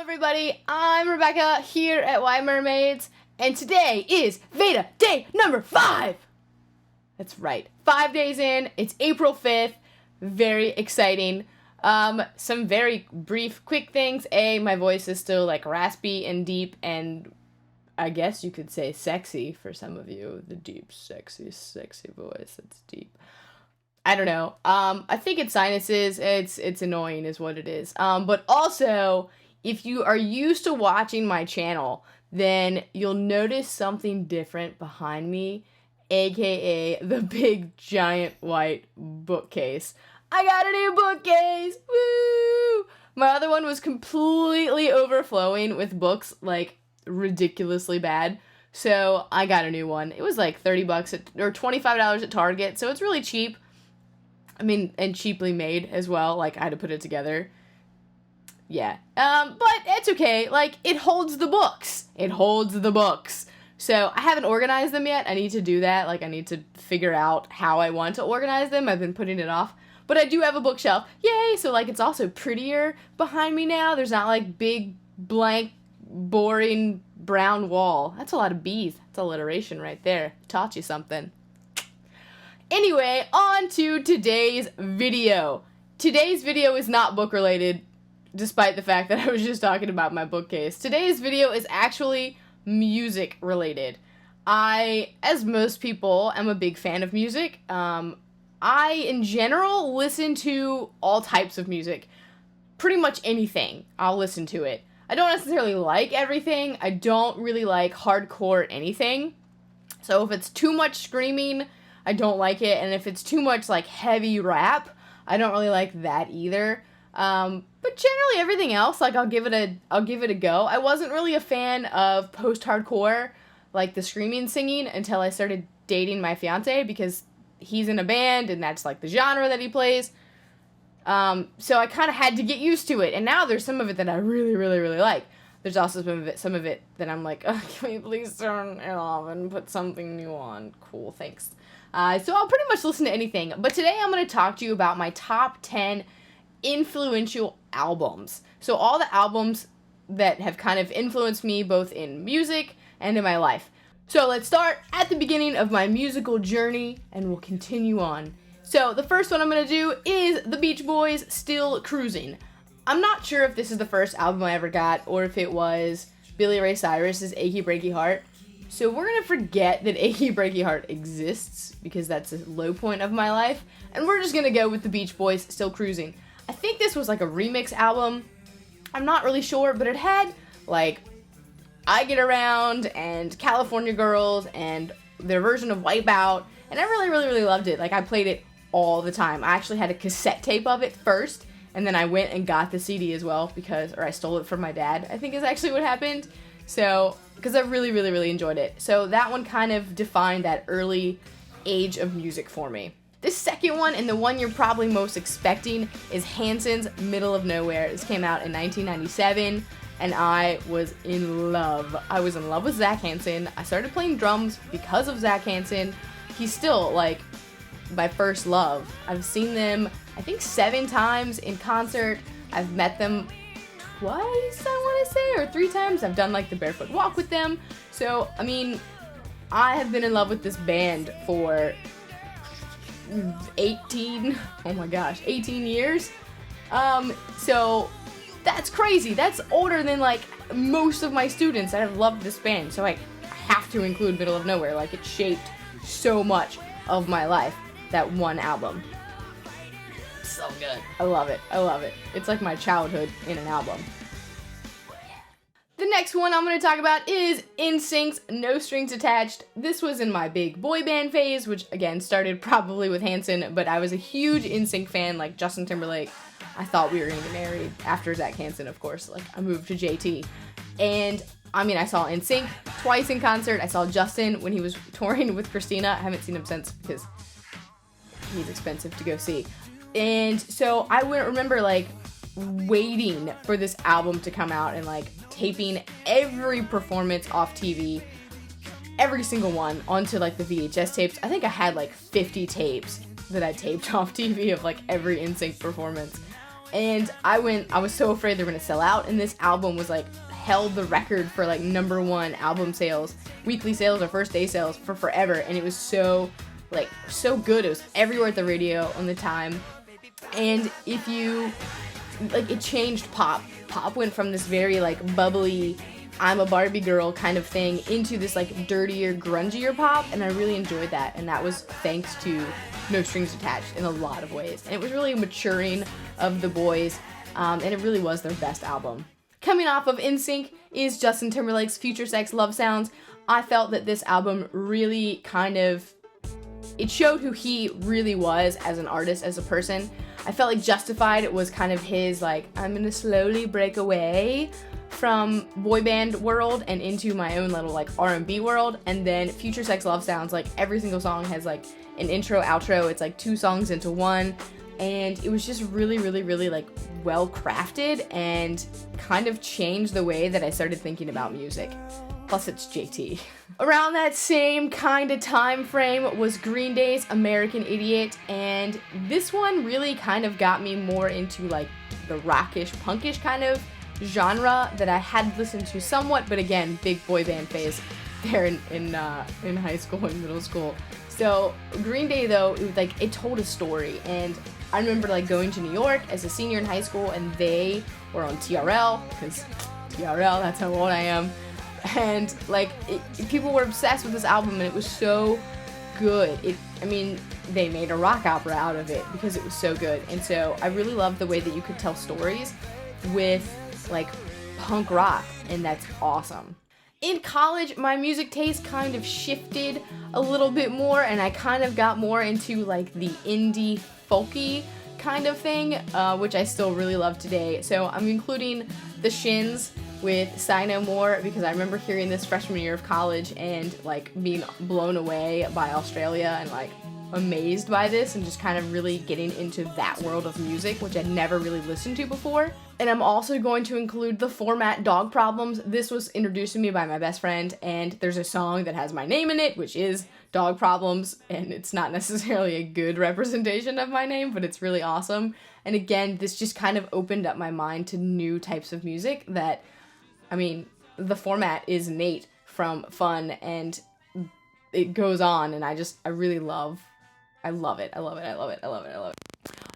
everybody, I'm Rebecca here at White Mermaids, and today is VEDA day number 5! That's right, 5 days in, it's April 5th, very exciting. Some very brief, quick things. My voice is still like raspy and deep, and I guess you could say sexy for some of you. The deep, sexy voice, it's deep. I don't know. I think it's sinuses. It's annoying is what it is. But also, if you are used to watching my channel, then you'll notice something different behind me, aka the big giant white bookcase. I got a new bookcase! Woo! My other one was completely overflowing with books, like ridiculously bad. So I got a new one. It was like $30 or $25 at Target, so it's really cheap. I mean, and cheaply made as well. Like, I had to put it together. Yeah. But it's okay. Like, it holds the books. It holds the books. So, I haven't organized them yet. I need to do that. Like, I need to figure out how I want to organize them. I've been putting it off. But I do have a bookshelf. Yay! So, like, it's also prettier behind me now. There's not, like, big, blank, boring brown wall. That's a lot of B's. That's alliteration right there. Taught you something. Anyway, on to today's video. Today's video is not book related, despite the fact that I was just talking about my bookcase. Today's video is actually music related. I, as most people, am a big fan of music. I, in general, listen to all types of music. Pretty much anything, I'll listen to it. I don't necessarily like everything. I don't really like hardcore anything. So if it's too much screaming, I don't like it, and if it's too much, like, heavy rap, I don't really like that either. But generally everything else, like, I'll give it a go. I wasn't really a fan of post-hardcore, like, the screaming singing, until I started dating my fiancé, because he's in a band, and that's, like, the genre that he plays. So I kind of had to get used to it, and now there's some of it that I really, really, really like. There's also some of it that I'm like, oh, can we please turn it off and put something new on? Cool, thanks. So I'll pretty much listen to anything, but today I'm going to talk to you about my top 10 influential albums. So all the albums that have kind of influenced me both in music and in my life. So let's start at the beginning of my musical journey, and we'll continue on. So the first one I'm going to do is the Beach Boys' Still Cruising. I'm not sure if this is the first album I ever got, or if it was Billy Ray Cyrus's Achy Breaky Heart. So we're going to forget that Achy Breaky Heart exists, because that's a low point of my life, and we're just going to go with the Beach Boys' Still Cruising. I think this was like a remix album. I'm not really sure, but it had, like, I Get Around and California Girls and their version of Wipeout, and I really, really, really loved it. Like, I played it all the time. I actually had a cassette tape of it first, and then I went and got the CD as well, or I stole it from my dad, I think is actually what happened. So, because I really, really, really enjoyed it. So that one kind of defined that early age of music for me. The second one, and the one you're probably most expecting, is Hanson's Middle of Nowhere. This came out in 1997, and I was in love. I was in love with Zach Hanson. I started playing drums because of Zach Hanson. He's still, like, my first love. I've seen them, I think, 7 times in concert. I've met them twice, I want to say, or 3 times. I've done, like, the Barefoot Walk with them. So, I mean, I have been in love with this band for 18 years. So that's crazy. That's older than, like, most of my students that have loved this band. So I have to include Middle of Nowhere. Like, it shaped so much of my life, that one album. So good. I love it. I love it. It's like my childhood in an album. The next one I'm going to talk about is NSYNC's No Strings Attached. This was in my big boy band phase, which again started probably with Hanson, but I was a huge NSYNC fan, like Justin Timberlake. I thought we were going to get married after Zach Hanson, of course. Like, I moved to JT. And I mean, I saw NSYNC twice in concert. I saw Justin when he was touring with Christina. I haven't seen him since because he's expensive to go see. And so I wouldn't remember, like, waiting for this album to come out and, like, taping every performance off TV, every single one, onto, like, the VHS tapes. I think I had, like, 50 tapes that I taped off TV of, like, every NSYNC performance. And I was so afraid they were gonna sell out, and this album was like held the record for like #1 album sales, weekly sales or first day sales for forever, and it was so good. It was everywhere at the radio on the time. And if you like, it changed pop. Pop went from this very like bubbly, I'm a Barbie girl kind of thing into this like dirtier, grungier pop, and I really enjoyed that, and that was thanks to No Strings Attached in a lot of ways. And it was really maturing of the boys, and it really was their best album. Coming off of NSYNC is Justin Timberlake's FuturesexLovesounds. I felt that this album really it showed who he really was as an artist, as a person. I felt like Justified was kind of his like, I'm gonna slowly break away from boy band world and into my own little like R&B world. And then FuturesexLovesounds, like every single song has like an intro, outro. It's like 2 songs into one, and it was just really, really, really like well crafted and kind of changed the way that I started thinking about music. Plus it's JT. Around that same kind of time frame was Green Day's American Idiot, and this one really kind of got me more into like the rockish, punkish kind of genre that I had listened to somewhat, but again, big boy band phase there in high school and middle school. So Green Day though, it told a story, and I remember like going to New York as a senior in high school, and they were on TRL, because TRL, that's how old I am. And like people were obsessed with this album, and it was so good. They made a rock opera out of it because it was so good. And so I really loved the way that you could tell stories with like punk rock, and that's awesome. In college, my music taste kind of shifted a little bit more, and I kind of got more into like the indie folky kind of thing, which I still really love today. So I'm including the Shins with Sigh No More, because I remember hearing this freshman year of college and like being blown away by Australia and like amazed by this, and just kind of really getting into that world of music, which I'd never really listened to before. And I'm also going to include the format Dog Problems. This was introduced to me by my best friend, and there's a song that has my name in it, which is Dog Problems, and it's not necessarily a good representation of my name, but it's really awesome. And again, this just kind of opened up my mind to new types of music that, the format is innate from fun, and it goes on, and I really love it.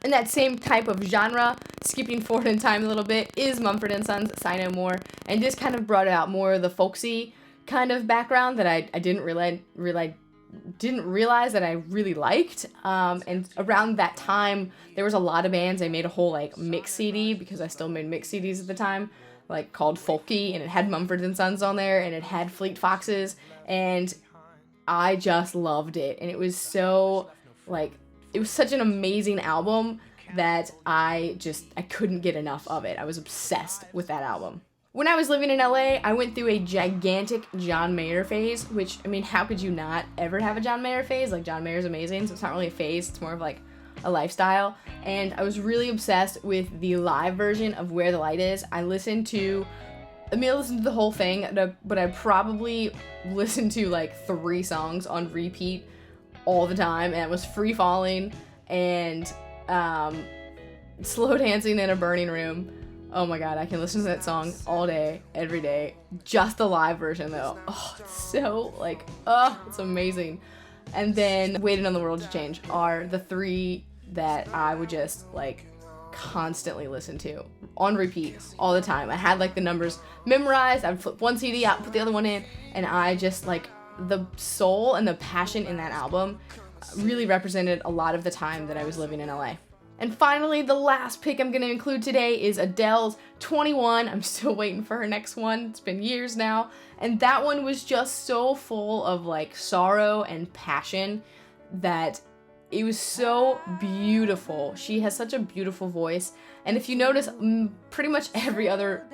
In that same type of genre, skipping forward in time a little bit, is Mumford Sons' Sigh No More, and just kind of brought out more of the folksy kind of background that I didn't realize that I really liked. And around that time, there was a lot of bands. I made a whole like mix CD, because I still made mix CDs at the time, like called Folky, and it had Mumford & Sons on there, and it had Fleet Foxes, and I just loved it. And it was so it was such an amazing album that I couldn't get enough of it. I was obsessed with that album. When I was living in LA, I went through a gigantic John Mayer phase, which, how could you not ever have a John Mayer phase? Like, John Mayer's amazing, so it's not really a phase, it's more of like a lifestyle. And I was really obsessed with the live version of Where the Light Is. I listened to the whole thing, but I probably listened to like 3 songs on repeat all the time, and it was Free Falling and Slow Dancing in a Burning Room. Oh my god, I can listen to that song all day, every day. Just the live version though. Oh, it's so it's amazing. And then Waiting on the World to Change are the 3 that I would just constantly listen to on repeat all the time. I had the numbers memorized. I would flip one CD out, put the other one in, and I just the soul and the passion in that album really represented a lot of the time that I was living in LA. And finally, the last pick I'm going to include today is Adele's 21. I'm still waiting for her next one. It's been years now. And that one was just so full of sorrow and passion that it was so beautiful. She has such a beautiful voice. And if you notice, pretty much every other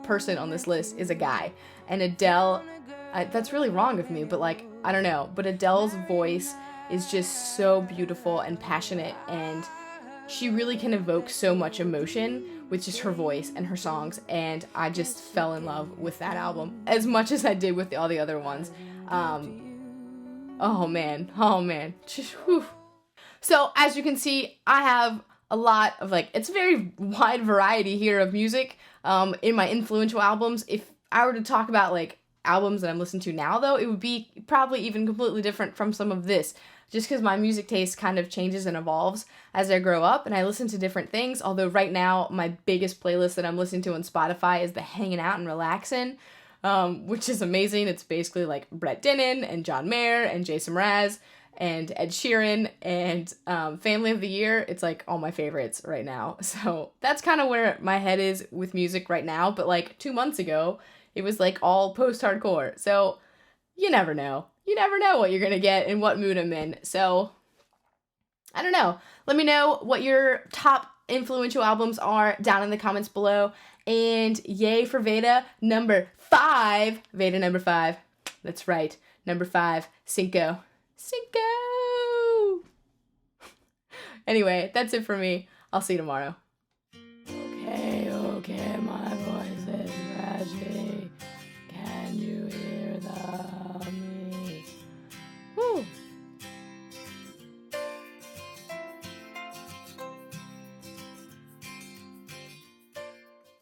person on this list is a guy. And Adele, that's really wrong of me, but I don't know. But Adele's voice is just so beautiful and passionate, and she really can evoke so much emotion with just her voice and her songs, and I just fell in love with that album as much as I did with all the other ones. Oh man. Just, whew. So as you can see, I have a lot of like, it's a very wide variety here of music in my influential albums. If I were to talk about like albums that I'm listening to now, though, it would be probably even completely different from some of this, just because my music taste kind of changes and evolves as I grow up and I listen to different things. Although right now my biggest playlist that I'm listening to on Spotify is the Hanging Out and Relaxin', which is amazing. It's basically like Brett Dennen and John Mayer and Jason Mraz and Ed Sheeran and Family of the Year. It's like all my favorites right now. So that's kind of where my head is with music right now. But like 2 months ago, it was like all post-hardcore. So you never know. You never know what you're going to get and what mood I'm in. So I don't know. Let me know what your top influential albums are down in the comments below. And yay for VEDA number 5. VEDA number 5. That's right. Number 5. Cinco. Cinco! Anyway, that's it for me. I'll see you tomorrow.